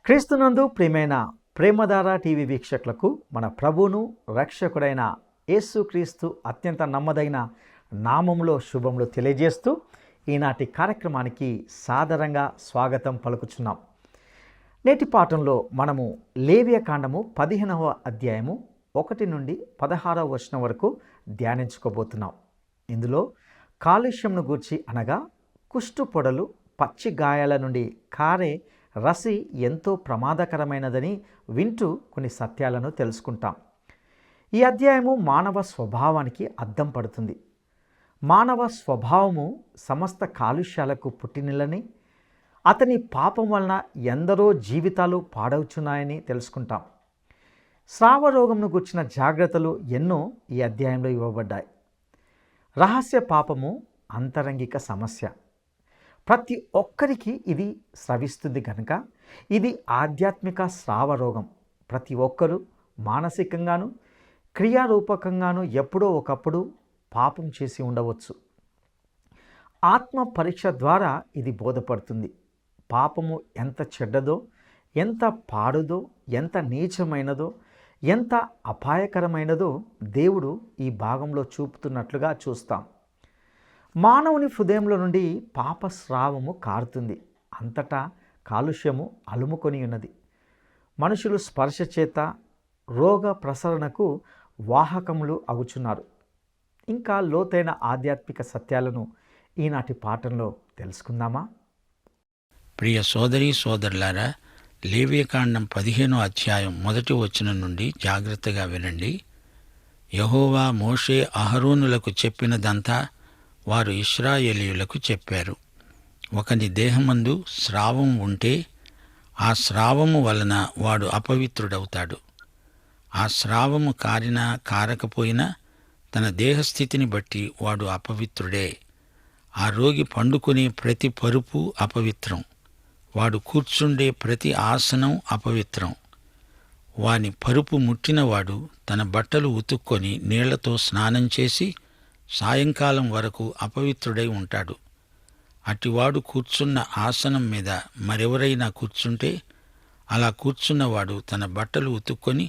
క్రీస్తునందు ప్రియమైన ప్రేమధార టీవీ వీక్షకులకు మన ప్రభువును రక్షకుడైన యేసుక్రీస్తు అత్యంత నమ్మదైన నామములో శుభములు తెలియజేస్తూ ఈనాటి కార్యక్రమానికి సాదరంగా స్వాగతం పలుకుచున్నాం. నేటి పాఠంలో మనము లేవియకాండము 15వ అధ్యాయము 1 నుండి 16వ వచనం వరకు ధ్యానించుకోబోతున్నాం. ఇందులో కాలుష్యంను గూర్చి అనగా కుష్టు పొడలు, పచ్చి గాయాల నుండి కారే రసి ఎంతో ప్రమాదకరమైనదని వింటూ కొన్ని సత్యాలను తెలుసుకుంటాం. ఈ అధ్యాయము మానవ స్వభావానికి అద్దం పడుతుంది. మానవ స్వభావము సమస్త కాలుష్యాలకు పుట్టినిల్లని, అతని పాపం వలన ఎందరో జీవితాలు పాడవుచున్నాయని తెలుసుకుంటాం. స్రావరోగంను గుర్చిన జాగ్రత్తలు ఎన్నో ఈ అధ్యాయంలో ఇవ్వబడ్డాయి. రహస్య పాపము అంతరంగిక సమస్య. ప్రతి ఒక్కరికి ఇది స్రవిస్తుంది కనుక ఇది ఆధ్యాత్మిక స్రావరోగం. ప్రతి ఒక్కరూ మానసికంగాను క్రియారూపకంగాను ఎప్పుడో ఒకప్పుడు పాపం చేసి ఉండవచ్చు. ఆత్మ పరీక్ష ద్వారా ఇది బోధపడుతుంది. పాపము ఎంత చెడ్డదో, ఎంత పాడుదో, ఎంత నీచమైనదో, ఎంత అపాయకరమైనదో దేవుడు ఈ భాగంలో చూపుతున్నట్లుగా చూస్తాం. మానవుని హృదయంలో నుండి పాప స్రావము కారుతుంది. అంతటా కాలుష్యము అలుముకొని ఉన్నది. మనుషులు స్పర్శ చేత రోగ ప్రసరణకు వాహకములు అగుచున్నారు. ఇంకా లోతైన ఆధ్యాత్మిక సత్యాలను ఈనాటి పాఠంలో తెలుసుకుందామా? ప్రియ సోదరీ సోదరులారా, లేవియకాండం 15వ అధ్యాయం 1వ వచనం నుండి జాగ్రత్తగా వినండి. యెహోవా మోషే అహరోనులకు చెప్పినదంతా వారు ఇశ్రాయేలీయులకు చెప్పారు. ఒకని దేహమందు స్రావం ఉంటే ఆ స్రావము వలన వాడు అపవిత్రుడవుతాడు. ఆ స్రావము కారినా కారకపోయినా తన దేహస్థితిని బట్టి వాడు అపవిత్రుడే. ఆ రోగి పండుకునే ప్రతి పరుపు అపవిత్రం. వాడు కూర్చుండే ప్రతి ఆసనం అపవిత్రం. వాని పరుపు ముట్టినవాడు తన బట్టలు ఉతుక్కొని నీళ్లతో స్నానం చేసి సాయంకాలం వరకు అపవిత్రుడై ఉంటాడు. అటివాడు కూర్చున్న ఆసనం మీద మరెవరైనా కూర్చుంటే అలా కూర్చున్నవాడు తన బట్టలు ఉతుక్కొని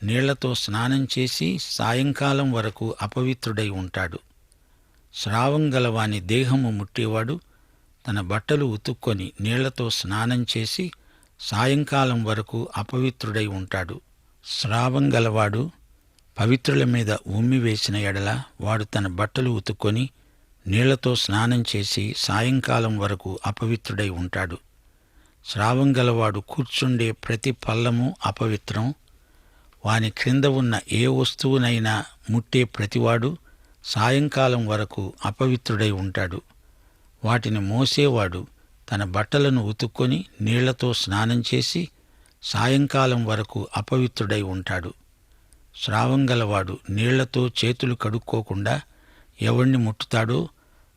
నీళ్లతో స్నానం చేసి సాయంకాలం వరకు అపవిత్రుడై ఉంటాడు. స్రావం గలవాని దేహము ముట్టేవాడు తన బట్టలు ఉతుక్కొని నీళ్లతో స్నానం చేసి సాయంకాలం వరకు అపవిత్రుడై ఉంటాడు. స్రావం గలవాడు పవిత్రుల మీద ఉమ్మి వేసిన ఎడల వాడు తన బట్టలు ఉతుక్కొని నీళ్లతో స్నానం చేసి సాయంకాలం వరకు అపవిత్రుడై ఉంటాడు. స్రావం గలవాడు కూర్చుండే ప్రతి పల్లము అపవిత్రం. వాని క్రింద ఉన్న ఏ వస్తువునైనా ముట్టే ప్రతివాడు సాయంకాలం వరకు అపవిత్రుడై ఉంటాడు. వాటిని మోసేవాడు తన బట్టలను ఉతుక్కొని నీళ్లతో స్నానం చేసి సాయంకాలం వరకు అపవిత్రుడై ఉంటాడు. స్రావం గలవాడు నీళ్లతో చేతులు కడుక్కోకుండా ఎవణ్ణి ముట్టుతాడో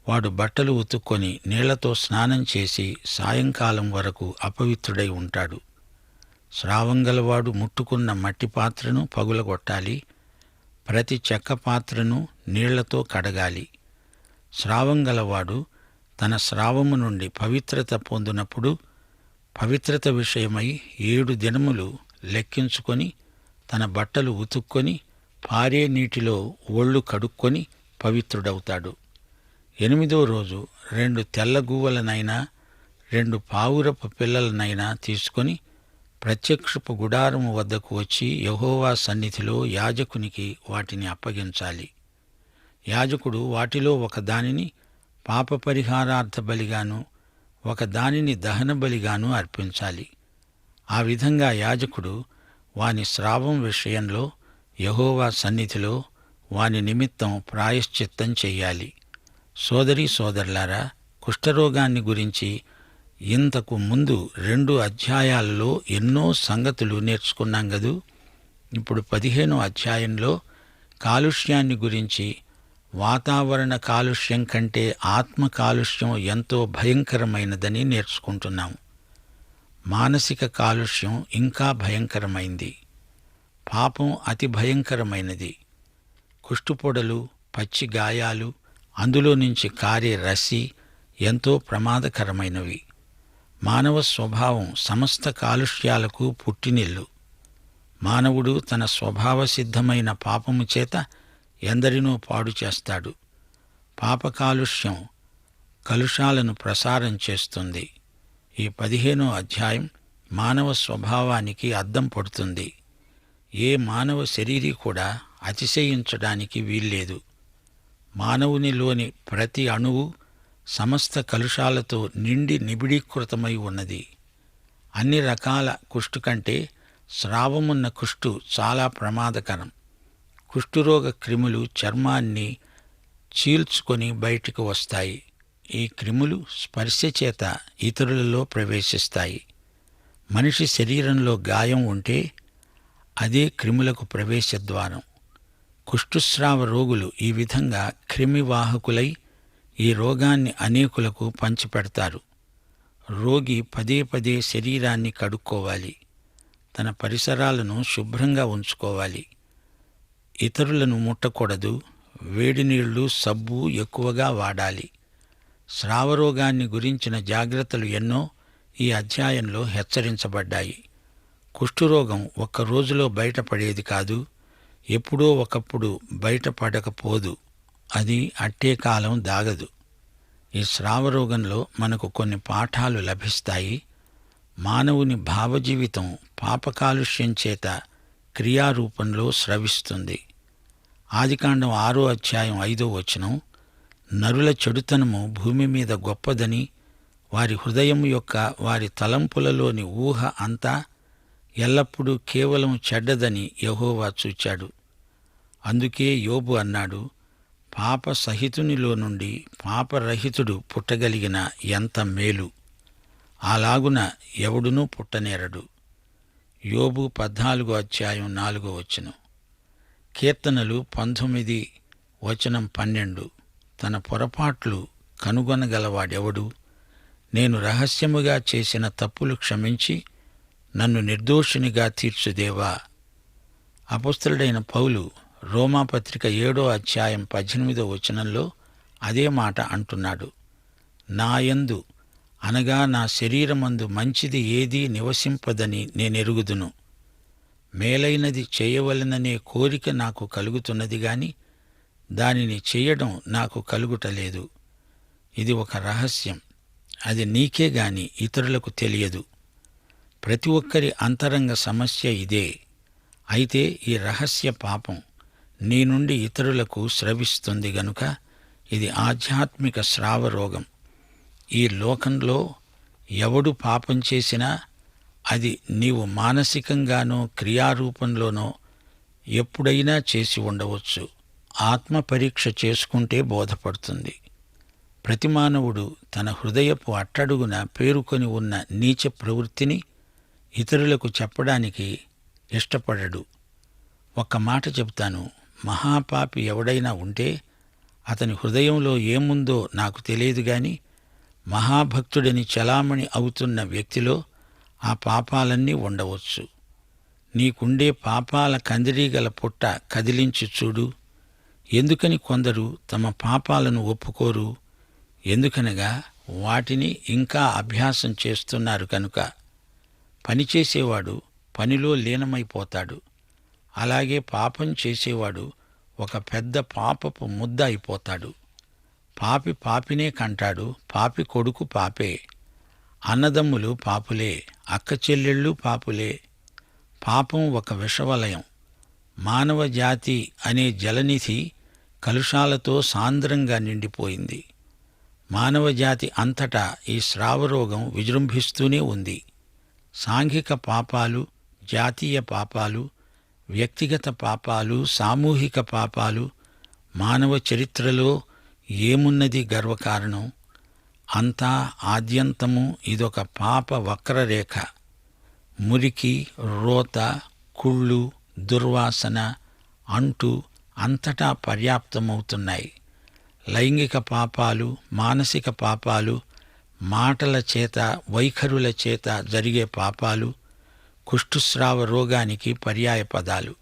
వాడు బట్టలు ఉతుక్కొని నీళ్లతో స్నానం చేసి సాయంకాలం వరకు అపవిత్రుడై ఉంటాడు. స్రావం గలవాడు ముట్టుకున్న మట్టి పాత్రను పగులగొట్టాలి. ప్రతి చెక్క పాత్రను నీళ్లతో కడగాలి. స్రావం గలవాడు తన స్రావము నుండి పవిత్రత పొందినప్పుడు పవిత్రత విషయమై 7 దినములు లెక్కించుకొని తన బట్టలు ఉతుక్కొని పారే నీటిలో ఒళ్ళు కడుక్కొని పవిత్రుడవుతాడు. 8వ రోజు 2 తెల్లగువ్వలనైనా 2 పావురపు పిల్లలనైనా తీసుకొని ప్రత్యక్షపు గుడారము వద్దకు వచ్చి యెహోవా సన్నిధిలో యాజకునికి వాటిని అప్పగించాలి. యాజకుడు వాటిలో ఒకదానిని పాపపరిహారార్థ బలిగాను ఒకదానిని దహన బలిగాను అర్పించాలి. ఆ విధంగా యాజకుడు వాని స్రావం విషయంలో యెహోవా సన్నిధిలో వాని నిమిత్తం ప్రాయశ్చిత్తం చెయ్యాలి. సోదరీ సోదరులారా, కుష్ఠరోగాన్ని గురించి ఇంతకు ముందు 2 అధ్యాయాలలో ఎన్నో సంగతులు నేర్చుకున్నాం గదూ. ఇప్పుడు 15వ అధ్యాయంలో కాలుష్యాన్ని గురించి, వాతావరణ కాలుష్యం కంటే ఆత్మ కాలుష్యం ఎంతో భయంకరమైనదని నేర్చుకుంటున్నాం. మానసిక కాలుష్యం ఇంకా భయంకరమైంది. పాపం అతి భయంకరమైనది. కుష్టుపొడలు, పచ్చి గాయాలు, అందులో నుంచి కారే రసి ఎంతో ప్రమాదకరమైనవి. మానవ స్వభావం సమస్త కాలుష్యాలకు పుట్టినిల్లు. మానవుడు తన స్వభావసిద్ధమైన పాపము చేత ఎందరినో పాడు చేస్తాడు. పాప కాలుష్యం కలుషాలను ప్రసారం చేస్తుంది. ఈ 15వ అధ్యాయం మానవ స్వభావానికి అద్దం పడుతుంది. ఏ మానవ శరీరీ కూడా అతిశయించడానికి వీల్లేదు. మానవునిలోని ప్రతి అణువు సమస్త కలుషాలతో నిండి నిబిడీకృతమై ఉన్నది. అన్ని రకాల కుష్టు కంటే స్రావమున్న కుష్టు చాలా ప్రమాదకరం. కుష్ఠురోగ క్రిములు చర్మాన్ని చీల్చుకొని బయటికి వస్తాయి. ఈ క్రిములు స్పర్శ చేత ఇతరులలో ప్రవేశిస్తాయి. మనిషి శరీరంలో గాయం ఉంటే అదే క్రిములకు ప్రవేశద్వారం. కుష్ఠుస్రావ రోగులు ఈ విధంగా క్రిమివాహకులై ఈ రోగాన్ని అనేకులకు పంచిపెడతారు. రోగి పదే పదే శరీరాన్ని కడుక్కోవాలి. తన పరిసరాలను శుభ్రంగా ఉంచుకోవాలి. ఇతరులను ముట్టకూడదు. వేడి నీళ్లు, సబ్బు ఎక్కువగా వాడాలి. స్రావరోగాన్ని గురించిన జాగ్రత్తలు ఎన్నో ఈ అధ్యాయంలో హెచ్చరించబడ్డాయి. కుష్ఠురోగం ఒక్క రోజులో బయటపడేది కాదు. ఎప్పుడో ఒకప్పుడు బయటపడకపోదు. అది అట్టే కాలం దాగదు. ఈ స్రావరోగంలో మనకు కొన్ని పాఠాలు లభిస్తాయి. మానవుని భావజీవితం పాపకాలుష్యం చేత క్రియారూపంలో స్రవిస్తుంది. ఆదికాండం 6వ అధ్యాయం 5వ వచనం, నరుల చెడుతనము భూమి మీద గొప్పదని, వారి హృదయం యొక్క వారి తలంపులలోని ఊహ అంతా ఎల్లప్పుడూ కేవలం చెడ్డదని యెహోవా చూచాడు. అందుకే యోబు అన్నాడు, పాప సహితునిలో నుండి పాపరహితుడు పుట్టగలిగిన ఎంత మేలు! అలాగున ఎవడునూ పుట్టనేరడు. యోబు 14వ అధ్యాయం 4వ వచనం. కీర్తనలు 19 వచనం 12, తన పొరపాట్లు కనుగొనగలవాడెవడు? నేను రహస్యముగా చేసిన తప్పులు క్షమించి నన్ను నిర్దోషినిగా తీర్చుదేవా. అపొస్తలుడైన పౌలు రోమాపత్రిక 7వ అధ్యాయం 18వ వచనంలో అదే మాట అంటున్నాడు. నాయందు అనగా నా శరీరమందు మంచిది ఏదీ నివసింపదని నేనెరుగుదును. మేలైనది చేయవలననే కోరిక నాకు కలుగుతున్నది గాని దానిని చెయ్యడం నాకు కలుగుటలేదు. ఇది ఒక రహస్యం. అది నీకే గాని ఇతరులకు తెలియదు. ప్రతి ఒక్కరి అంతరంగ సమస్య ఇదే. అయితే ఈ రహస్య పాపం నీ నుండి ఇతరులకు స్రవిస్తుంది గనుక ఇది ఆధ్యాత్మిక స్రావరోగం. ఈ లోకంలో ఎవడు పాపం చేసినా అది నీవు మానసికంగానో క్రియారూపంలోనో ఎప్పుడైనా చేసి ఉండవచ్చు. ఆత్మ పరీక్ష చేసుకుంటే బోధపడుతుంది. ప్రతి మానవుడు తన హృదయపు అట్టడుగున పేరుకొని ఉన్న నీచ ప్రవృత్తిని ఇతరులకు చెప్పడానికి ఇష్టపడడు. ఒక్క మాట చెబుతాను, మహాపాపి ఎవడైనా ఉంటే అతని హృదయంలో ఏముందో నాకు తెలియదు గాని మహాభక్తుడని చలామణి అవుతున్న వ్యక్తిలో ఆ పాపాలన్నీ ఉండవచ్చు. నీకుండే పాపాల కందిరీగల పుట్ట కదిలించి చూడు. ఎందుకని కొందరు తమ పాపాలను ఒప్పుకోరు? ఎందుకనగా వాటిని ఇంకా అభ్యాసం చేస్తున్నారు కనుక. పనిచేసేవాడు పనిలో లీనమైపోతాడు. అలాగే పాపం చేసేవాడు ఒక పెద్ద పాపపు ముద్ద అయిపోతాడు. పాపి పాపినే కంటాడు. పాపి కొడుకు పాపే. అన్నదమ్ములు పాపులే. అక్క చెల్లెళ్ళు పాపులే. పాపం ఒక విషవలయం. మానవ జాతి అనే జలనిధి కలుషాలతో సాంద్రంగా నిండిపోయింది. మానవ జాతి అంతటా ఈ స్రావరోగం విజృంభిస్తూనే ఉంది. సాంఘిక పాపాలు, జాతీయ పాపాలు, వ్యక్తిగత పాపాలు, సామూహిక పాపాలు, మానవ చరిత్రలో ఏమున్నది గర్వకారణం? అంతా ఆద్యంతము ఇదొక పాప వక్రరేఖ. మురికి, రోత, కుళ్ళు, దుర్వాసన, అంటు అంతటా పర్యాప్తమవుతున్నాయి. లైంగిక పాపాలు, మానసిక పాపాలు, మాటల చేత, వైఖరుల చేత జరిగే పాపాలు కుష్ఠుస్రావ రోగానికి పర్యాయ పదాలు.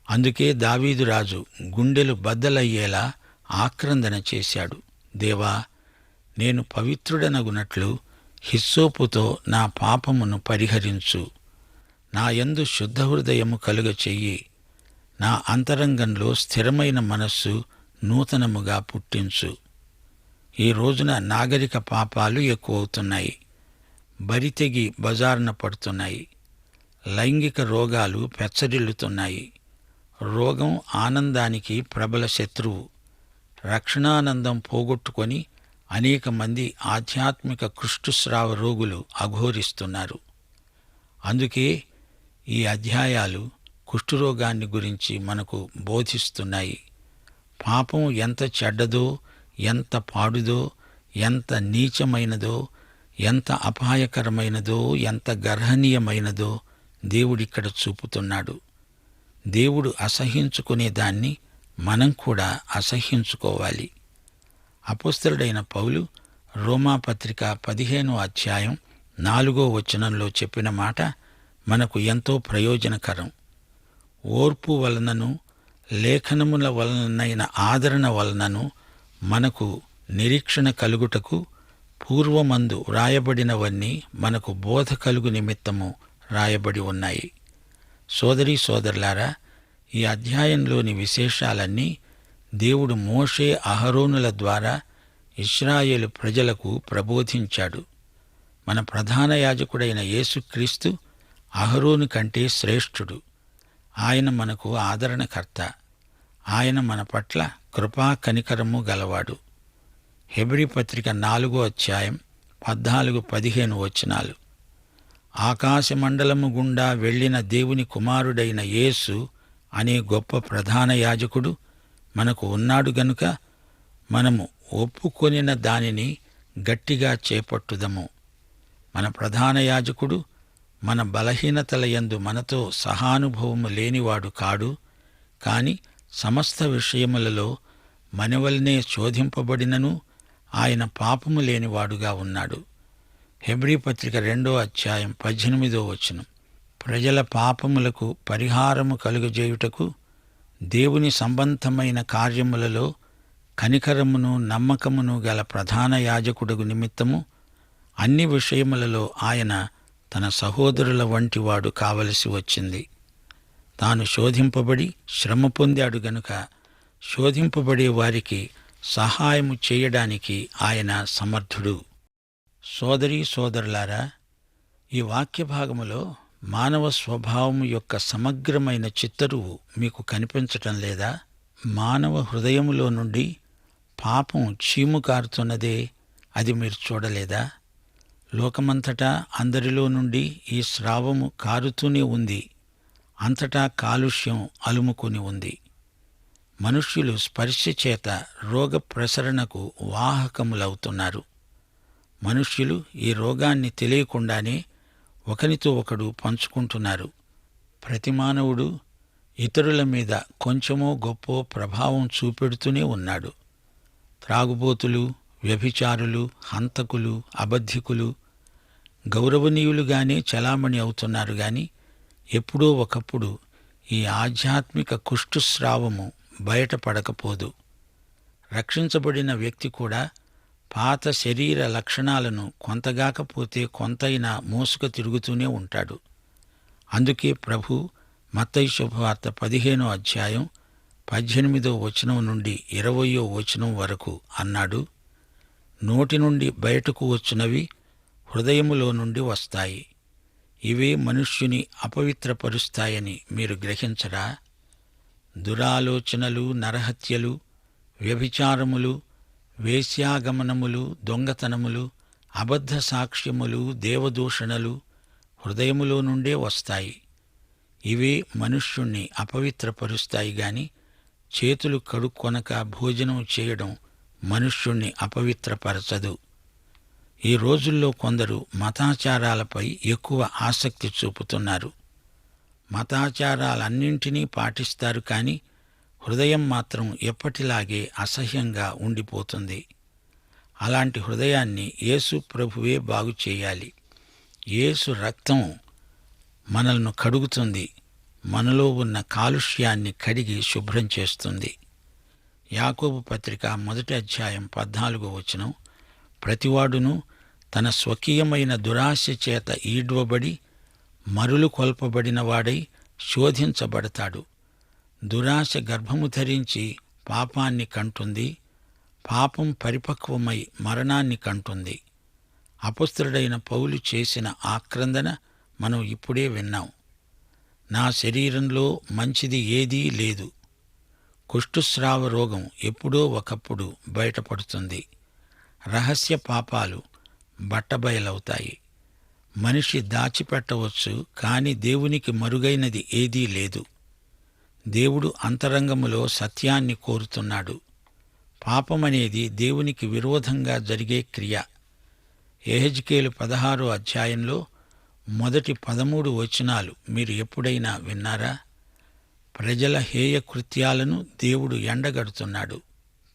అందుకే దావీదు రాజు గుండెలు బద్దలయ్యేలా ఆక్రందన చేశాడు. దేవా, నేను పవిత్రుడనగునట్లు హిస్సోపుతో నా పాపమును పరిహరించు. నా యందు శుద్ధ హృదయము కలుగ చెయ్యి. నా అంతరంగంలో స్థిరమైన మనస్సు నూతనముగా పుట్టించు. ఈ రోజున నాగరిక పాపాలు ఎక్కువవుతున్నాయి. బరితెగి బజారున పడుతున్నాయి. లైంగిక రోగాలు పెచ్చరిల్లుతున్నాయి. రోగం ఆనందానికి ప్రబల శత్రువు. రక్షణానందం పోగొట్టుకొని అనేక మంది ఆధ్యాత్మిక కుష్ఠుస్రావ రోగులు అఘోరిస్తున్నారు. అందుకే ఈ అధ్యాయాలు కుష్ఠురోగాన్ని గురించి మనకు బోధిస్తున్నాయి. పాపం ఎంత చెడ్డదో, ఎంత పాడుదో, ఎంత నీచమైనదో, ఎంత అపాయకరమైనదో, ఎంత గర్హనీయమైనదో దేవుడిక్కడ చూపుతున్నాడు. దేవుడు అసహ్యించుకునే దాన్ని మనం కూడా అసహ్యించుకోవాలి. అపోస్తలుడైన పౌలు రోమాపత్రిక 15వ అధ్యాయం 4వ వచనంలో చెప్పిన మాట మనకు ఎంతో ప్రయోజనకరం. ఓర్పు వలనను లేఖనముల వలనైన ఆదరణ వలనను మనకు నిరీక్షణ కలుగుటకు పూర్వమందు వ్రాయబడినవన్నీ మనకు బోధ కలుగు నిమిత్తము రాయబడి ఉన్నాయి. సోదరీ సోదరులారా, ఈ అధ్యాయంలోని విశేషాలన్నీ దేవుడు మోషే అహరోనుల ద్వారా ఇశ్రాయేలు ప్రజలకు ప్రబోధించాడు. మన ప్రధాన యాజకుడైన యేసుక్రీస్తు అహరోను కంటే శ్రేష్ఠుడు. ఆయన మనకు ఆదరణకర్త. ఆయన మన పట్ల కృపా కనికరము గలవాడు. హెబ్రీ పత్రిక 4వ అధ్యాయం 14-15 వచనాలు. ఆకాశమండలము గుండా వెళ్ళిన దేవుని కుమారుడైన యేసు అనే గొప్ప ప్రధాన యాజకుడు మనకు ఉన్నాడు గనుక మనము ఒప్పుకొనిన దానిని గట్టిగా చేపట్టుదము. మన ప్రధాన యాజకుడు మన బలహీనతల యందు మనతో సహానుభవము లేనివాడు కాడు, కాని సమస్త విషయములలో మనవలనే శోధింపబడినను ఆయన పాపము లేనివాడుగా ఉన్నాడు. హెబ్రీ పత్రిక 2వ అధ్యాయం 18వ వచనం. ప్రజల పాపములకు పరిహారము కలుగజేయుటకు దేవుని సంబంధమైన కార్యములలో కనికరమును నమ్మకమును గల ప్రధాన యాజకుడుగు నిమిత్తము అన్ని విషయములలో ఆయన తన సహోదరుల వంటివాడు కావలసి వచ్చింది. తాను శోధింపబడి శ్రమ పొందాడు గనుక శోధింపబడే వారికి సహాయము చేయడానికి ఆయన సమర్థుడు. సోదరీ సోదరులారా, ఈ వాక్య భాగములో మానవ స్వభావం యొక్క సమగ్రమైన చిత్తరువు మీకు కనిపించటం లేదా? మానవ హృదయములో నుండి పాపం చీము కారుతున్నదే, అది మీరు చూడలేదా? లోకమంతటా అందరిలో నుండి ఈ స్రావము కారుతూనే ఉంది. అంతటా కాలుష్యం అలుముకొని ఉంది. మనుష్యులు స్పర్శ చేత రోగ ప్రసరణకు వాహకములవుతున్నారు. మనుష్యులు ఈ రోగాన్ని తెలియకుండానే ఒకనితో ఒకడు పంచుకుంటున్నారు. ప్రతి మానవుడు ఇతరుల మీద కొంచెమో గొప్పో ప్రభావం చూపెడుతూనే ఉన్నాడు. త్రాగుబోతులు, వ్యభిచారులు, హంతకులు, అబద్ధికులు గౌరవనీయులుగానే చలామణి అవుతున్నారు గాని ఎప్పుడో ఒకప్పుడు ఈ ఆధ్యాత్మిక కుష్ఠుస్రావము బయటపడకపోదు. రక్షించబడిన వ్యక్తి కూడా పాత శరీర లక్షణాలను కొంతగాకపోతే కొంతైనా మోసుక తిరుగుతూనే ఉంటాడు. అందుకే ప్రభు మత్తయి శుభవార్త 15వ అధ్యాయం 18వ వచనం నుండి 20వ వచనం వరకు అన్నాడు, నోటి నుండి బయటకు వచ్చునవి హృదయములో నుండి వస్తాయి. ఇవే మనుష్యుని అపవిత్రపరుస్తాయని మీరు గ్రహించరా? దురాలోచనలు, నరహత్యలు, వ్యభిచారములు, వేశ్యాగమనములు, దొంగతనములు, అబద్ధ సాక్ష్యములు, దేవదూషణలు హృదయములో నుండే వస్తాయి. ఇవే మనుష్యుణ్ణి అపవిత్రపరుస్తాయి గాని చేతులు కడుక్కొనక భోజనం చేయడం మనుష్యుణ్ణి అపవిత్రపరచదు. ఈ రోజుల్లో కొందరు మతాచారాలపై ఎక్కువ ఆసక్తి చూపుతున్నారు. మతాచారాలన్నింటినీ పాటిస్తారు కానీ హృదయం మాత్రం ఎప్పటిలాగే అసహ్యంగా ఉండిపోతుంది. అలాంటి హృదయాన్ని యేసు ప్రభువే బాగు చేయాలి. యేసు రక్తం మనల్ని కడుగుతుంది, మనలో ఉన్న కాలుష్యాన్ని కడిగి శుభ్రం చేస్తుంది. యాకోబు పత్రిక 1వ అధ్యాయం 14వ వచనం, ప్రతివాడును తన స్వకీయమైన దురాశ చేత ఈడ్వబడి మరులు కొల్పబడినవాడై శోధించబడతాడు. దురాశ గర్భము ధరించి పాపాన్ని కంటుంది. పాపం పరిపక్వమై మరణాన్ని కంటుంది. అపొస్తలుడైన పౌలు చేసిన ఆక్రందన మనం ఇప్పుడే విన్నాం. నా శరీరంలో మంచిది ఏదీ లేదు. కుష్ఠుస్రావ రోగం ఎప్పుడో ఒకప్పుడు బయటపడుతుంది. రహస్య పాపాలు బట్టబయలవుతాయి. మనిషి దాచిపెట్టవచ్చు, కాని దేవునికి మరుగైనది ఏదీ లేదు. దేవుడు అంతరంగములో సత్యాన్ని కోరుతున్నాడు. పాపమనేది దేవునికి విరోధంగా జరిగే క్రియ. యెహెజ్కేలు 16వ అధ్యాయంలో మొదటి 13 వచనాలు మీరు ఎప్పుడైనా విన్నారా? ప్రజల హేయ కృత్యాలను దేవుడు ఎండగడుతున్నాడు.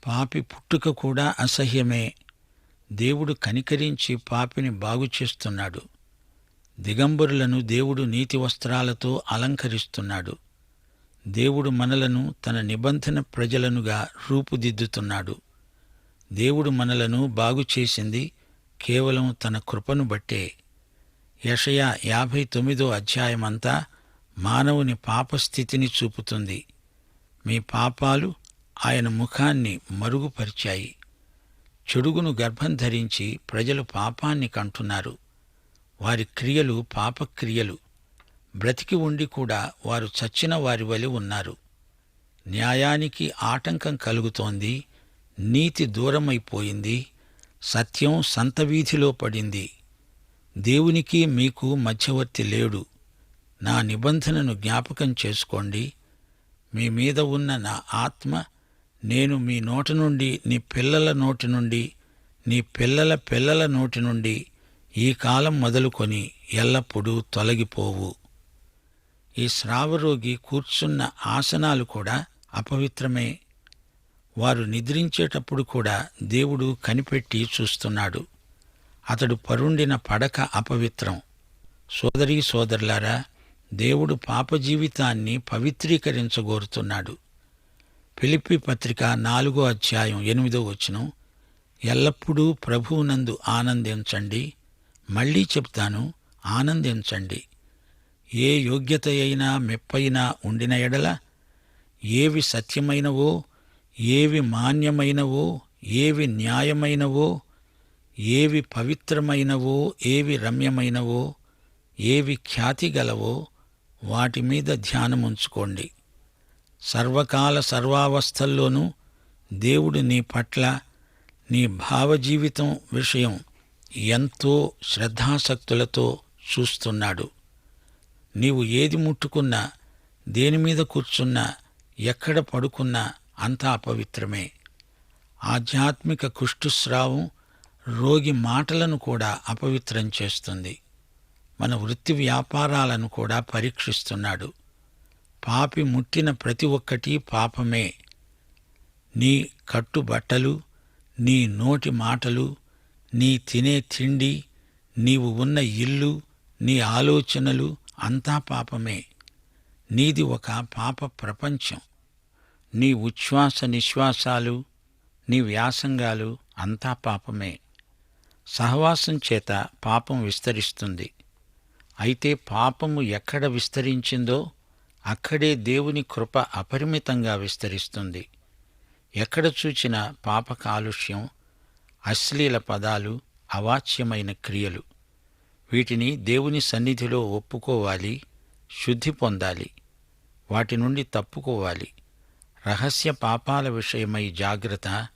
పాపి పుట్టుక కూడా అసహ్యమే. దేవుడు కనికరించి పాపిని బాగుచేస్తున్నాడు. దిగంబరులను దేవుడు నీతి వస్త్రాలతో అలంకరిస్తున్నాడు. దేవుడు మనలను తన నిబంధన ప్రజలనుగా రూపుదిద్దుతున్నాడు. దేవుడు మనలను బాగుచేసింది కేవలం తన కృపను బట్టే. యెషయా 59వ అధ్యాయమంతా మానవుని పాపస్థితిని చూపుతుంది. మీ పాపాలు ఆయన ముఖాన్ని మరుగుపరిచాయి. చెడుగును గర్భం ధరించి ప్రజలు పాపాన్ని కంటున్నారు. వారి క్రియలు పాపక్రియలు. బ్రతికి ఉండి కూడా వారు చచ్చిన వారి వలె ఉన్నారు. న్యాయానికి ఆటంకం కలుగుతోంది. నీతి దూరమైపోయింది. సత్యం సంతవీధిలో పడింది. దేవునికి మీకు మధ్యవర్తి లేడు. నా నిబంధనను జ్ఞాపకం చేసుకోండి. మీ మీద ఉన్న నా ఆత్మ నేను మీ నోటి నుండి, నీ పిల్లల నోటి నుండి, నీ పిల్లల పిల్లల నోటి నుండి ఈ కాలం మొదలుకొని ఎల్లప్పుడూ తొలగిపోవు. ఈ స్రావరోగి కూర్చున్న ఆసనాలు కూడా అపవిత్రమే. వారు నిద్రించేటప్పుడు కూడా దేవుడు కనిపెట్టి చూస్తున్నాడు. అతడు పరుండిన పడక అపవిత్రం. సోదరీ సోదరులారా, దేవుడు పాప జీవితాన్ని పవిత్రీకరించగోరుతున్నాడు. ఫిలిప్పీ పత్రిక 4వ అధ్యాయం 8వ వచనం, ఎల్లప్పుడూ ప్రభువునందు ఆనందించండి. మళ్లీ చెప్తాను, ఆనందించండి. ఏ యోగ్యత అయినా మెప్పైనా ఉండిన ఎడల, ఏవి సత్యమైనవో, ఏవి మాన్యమైనవో, ఏవి న్యాయమైనవో, ఏవి పవిత్రమైనవో, ఏవి రమ్యమైనవో, ఏవి ఖ్యాతి గలవో వాటి మీద ధ్యానముంచుకోండి. సర్వకాల సర్వావస్థల్లోనూ దేవుడు నీ పట్ల, నీ భావజీవితం విషయం ఎంతో శ్రద్ధాసక్తులతో చూస్తున్నాడు. నీవు ఏది ముట్టుకున్నా, దేనిమీద కూర్చున్నా, ఎక్కడ పడుకున్నా అంతా అపవిత్రమే. ఆధ్యాత్మిక కుష్ఠుస్రావం రోగి మాటలను కూడా అపవిత్రం చేస్తుంది. మన వృత్తి వ్యాపారాలను కూడా పరీక్షిస్తున్నాడు. పాపి ముట్టిన ప్రతి ఒక్కటి పాపమే. నీ కట్టుబట్టలు, నీ నోటి మాటలు, నీ తినే తిండి, నీవు ఉన్న ఇల్లు, నీ ఆలోచనలు అంతా పాపమే. నీది ఒక పాప ప్రపంచం. నీ ఉచ్ఛ్వాస నిశ్వాసాలు, నీ వ్యాసంగాలు అంతా పాపమే. సహవాసం చేత పాపం విస్తరిస్తుంది. అయితే పాపము ఎక్కడ విస్తరించిందో అక్కడే దేవుని కృప అపరిమితంగా విస్తరిస్తుంది. ఎక్కడ చూచినా పాప కాలుష్యం, అశ్లీల పదాలు, అవాచ్యమైన క్రియలు. వీటిని దేవుని సన్నిధిలో ఒప్పుకోవాలి, శుద్ధి పొందాలి, వాటి నుండి తప్పుకోవాలి. రహస్య పాపాల విషయమై జాగ్రత్త.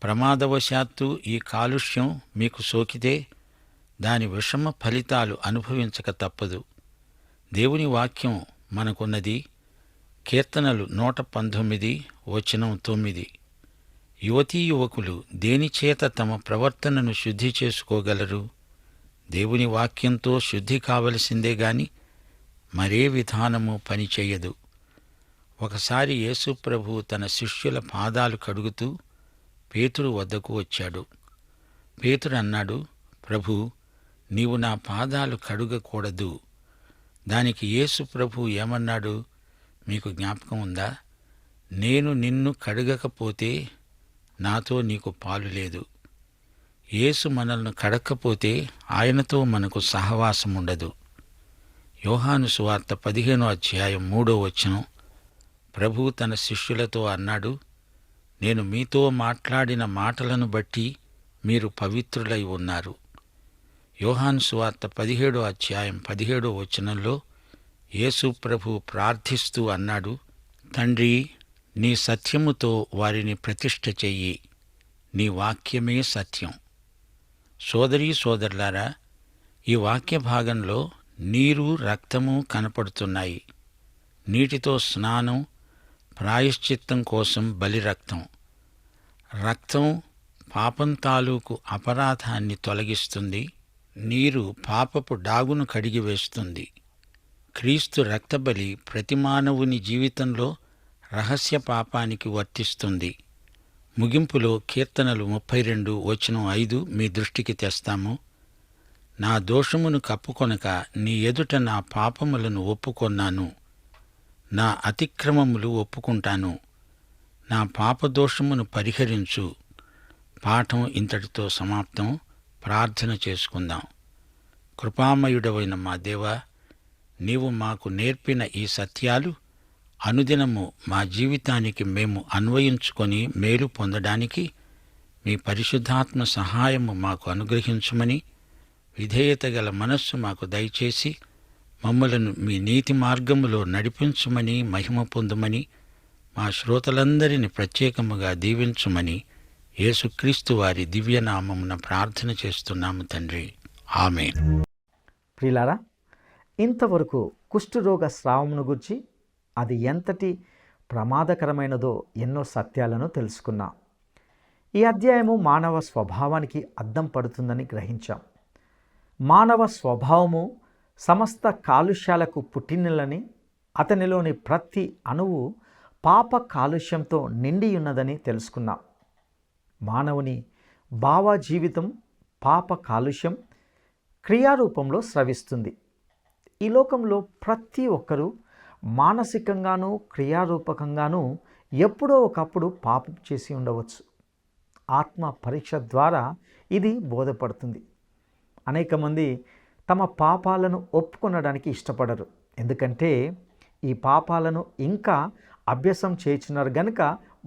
ప్రమాదవశాత్తు ఈ కాలుష్యం మీకు సోకితే దాని విషమ ఫలితాలు అనుభవించక తప్పదు. దేవుని వాక్యం మనకున్నది. కీర్తనలు 119:9. యువతీ యువకులు దేనిచేత తమ ప్రవర్తనను శుద్ధి చేసుకోగలరు? దేవుని వాక్యంతో శుద్ధి కావలసిందే గాని మరే విధానము పనిచేయదు. ఒకసారి యేసుప్రభు తన శిష్యుల పాదాలు కడుగుతూ పేతురు వద్దకు వచ్చాడు. పేతురు అన్నాడు, ప్రభూ, నీవు నా పాదాలు కడుగకూడదు. దానికి యేసు ప్రభు ఏమన్నాడు? మీకు జ్ఞాపకం ఉందా? నేను నిన్ను కడగకపోతే నాతో నీకు పాలు లేదు. యేసు మనల్ని కడక్కపోతే ఆయనతో మనకు సహవాసం ఉండదు. యోహాను సువార్త 15:3 ప్రభువు తన శిష్యులతో అన్నాడు, నేను మీతో మాట్లాడిన మాటలను బట్టి మీరు పవిత్రులై ఉన్నారు. యోహాను సువార్త 17:17 యేసు ప్రభువు ప్రార్థిస్తూ అన్నాడు, తండ్రి, నీ సత్యముతో వారిని ప్రతిష్ఠ చెయ్యి, నీ వాక్యమే సత్యం. సోదరీ సోదరులారా, ఈ వాక్య భాగంలో నీరు, రక్తము కనపడుతున్నాయి. నీటితో స్నానం, ప్రాయశ్చిత్తం కోసం బలిరక్తం. రక్తం పాపం తాలూకు అపరాధాన్ని తొలగిస్తుంది. నీరు పాపపు డాగును కడిగివేస్తుంది. క్రీస్తు రక్తబలి ప్రతి మానవుని జీవితంలో రహస్య పాపానికి వర్తిస్తుంది. ముగింపులో కీర్తనలు 32:5 మీ దృష్టికి తెస్తాము. నా దోషమును కప్పుకొనక నీ ఎదుట నా పాపములను ఒప్పుకొన్నాను. నా అతిక్రమములు ఒప్పుకుంటాను. నా పాపదోషమును పరిహరించు. పాఠం ఇంతటితో సమాప్తం. ప్రార్థన చేసుకుందాం. కృపామయుడవైన మా దేవా, నీవు మాకు నేర్పిన ఈ సత్యాలు అనుదినము మా జీవితానికి మేము అన్వయించుకొని మేలు పొందడానికి మీ పరిశుద్ధాత్మ సహాయము మాకు అనుగ్రహించుమని, విధేయత గల మనస్సు మాకు దయచేసి మమ్మలను మీ నీతి మార్గములో నడిపించుమని, మహిమ పొందుమని, మా శ్రోతలందరినీ ప్రత్యేకముగా దీవించుమని యేసుక్రీస్తు వారి దివ్యనామమున ప్రార్థన చేస్తున్నాము తండ్రి. ఆమేన్. ప్రియులారా, ఇంతవరకు కుష్ఠరోగ స్రావమును గురించి అది ఎంతటి ప్రమాదకరమైనదో ఎన్నో సత్యాలను తెలుసుకున్నాం. ఈ అధ్యాయము మానవ స్వభావానికి అద్దం పడుతుందని గ్రహించాం. మానవ స్వభావము సమస్త కాలుష్యాలకు పుట్టినలని, అతనిలోని ప్రతి అణువు పాప కాలుష్యంతో నిండి ఉన్నదని తెలుసుకున్నాం. మానవుని భావ జీవితం పాప కాలుష్యం క్రియారూపంలో స్రవిస్తుంది. ఈ లోకంలో ప్రతి ఒక్కరూ మానసికంగానూ క్రియారూపకంగానూ ఎప్పుడో ఒకప్పుడు పాపం చేసి ఉండవచ్చు. ఆత్మ పరీక్ష ద్వారా ఇది బోధపడుతుంది. అనేక మంది తమ పాపాలను ఒప్పుకొనడానికి ఇష్టపడరు. ఎందుకంటే ఈ పాపాలను ఇంకా అభ్యాసం చేస్తున్నారు గనుక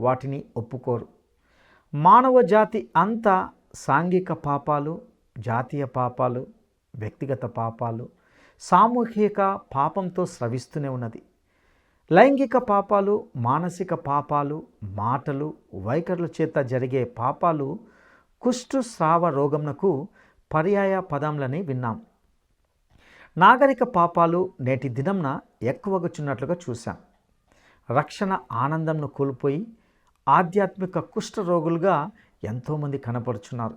వాటిని ఒప్పుకోరు. మానవ జాతి అంతా సాంఘిక పాపాలు, జాతీయ పాపాలు, వ్యక్తిగత పాపాలు, సామూహిక పాపంతో స్రవిస్తూనే ఉన్నది. లైంగిక పాపాలు, మానసిక పాపాలు, మాటలు, వైఖరుల చేత జరిగే పాపాలు కుష్ఠస్రావ రోగమునకు పర్యాయ పదములని విన్నాం. నాగరిక పాపాలు నేటి దినంన ఎక్కువగుచున్నట్లుగా చూశాం. రక్షణ ఆనందంను కోల్పోయి ఆధ్యాత్మిక కుష్ఠరోగులుగా ఎంతోమంది కనపడుచున్నారు.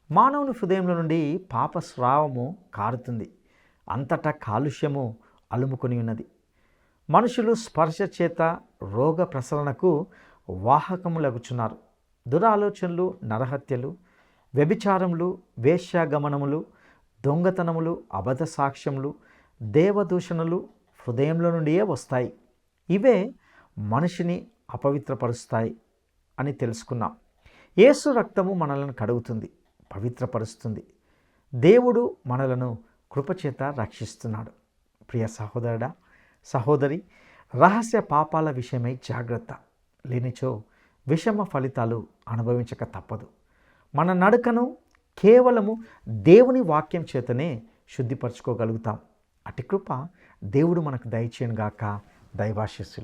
మానవుని హృదయంలో నుండి పాప స్రావము కారుతుంది. అంతటా కాలుష్యము అలుముకొని ఉన్నది. మనుషులు స్పర్శ చేత రోగ ప్రసరణకు వాహకములగుచున్నారు. దురాలోచనలు, నరహత్యలు, వ్యభిచారములు, వేశ్యాగమనములు, దొంగతనములు, అబద్ధ సాక్ష్యములు, దేవదూషణలు హృదయంలో నుండియే వస్తాయి. ఇవే మనిషిని అపవిత్రపరుస్తాయి అని తెలుసుకున్నాం. యేసు రక్తము మనలను కడుగుతుంది, పవిత్రపరుస్తుంది. దేవుడు మనలను కృపచేత రక్షిస్తున్నాడు. ప్రియ సహోదరుడా, సహోదరి, రహస్య పాపాల విషయమై జాగ్రత్త. లేనిచో విషమ ఫలితాలు అనుభవించక తప్పదు. మన నడకను కేవలము దేవుని వాక్యం చేతనే శుద్ధిపరచుకోగలుగుతాం. అటి కృప దేవుడు మనకు దయచేయనుగాక. దైవాశీస్సులు.